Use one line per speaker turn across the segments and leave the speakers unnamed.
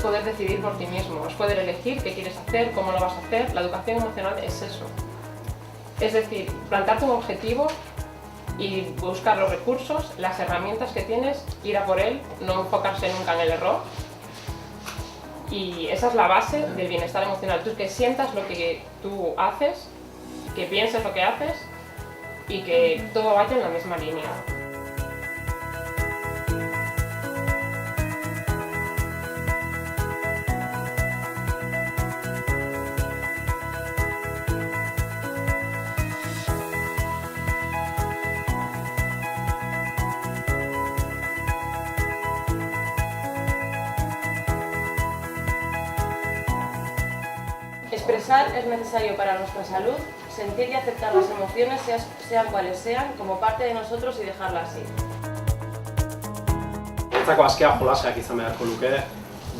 poder decidir por ti mismo, es poder elegir qué quieres hacer, cómo lo vas a hacer. La educación emocional es eso. Es decir, plantarte un objetivo y buscar los recursos, las herramientas que tienes, ir a por él, no enfocarse nunca en el error. Y esa es la base del bienestar emocional. Tú que sientas lo que tú haces, que pienses lo que haces y que todo vaya en la misma línea.
Expresar es necesario para nuestra salud, sentir y aceptar las emociones, sean cuales sean, como parte de nosotros y dejarlas ir.
Niretzako askea jolaseak izan beharko luke.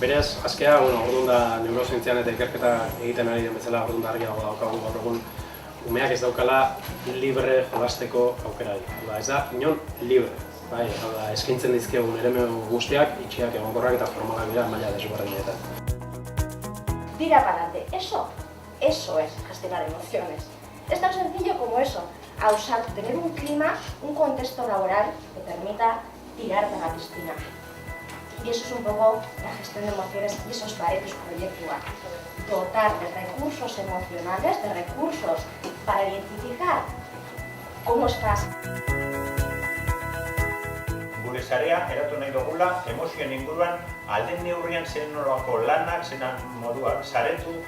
Berez, askea, orduan da neurozientzian eta ikerketa egiten ari den bezala, orduan da argiago daukagu gaur egun, umeak ez daukala libre jolasteko aukerarik. Ez da, inon libre. Eskaintzen dizkiegun eremu guztiak, itxiak, egonkorrak eta formalak dira maila desberdinetan.
Tira para adelante. Eso es gestionar emociones. Es tan sencillo como eso, tener un clima, un contexto laboral que permita tirar de la piscina. Y eso es un poco la gestión de emociones y esos paretos proyectual. Dotar de recursos emocionales, de recursos para identificar cómo estás.
Gure sarea eratu nahi dugula emozioen inguruan alden neurrian zen nolako lanak, zenan moduak saretu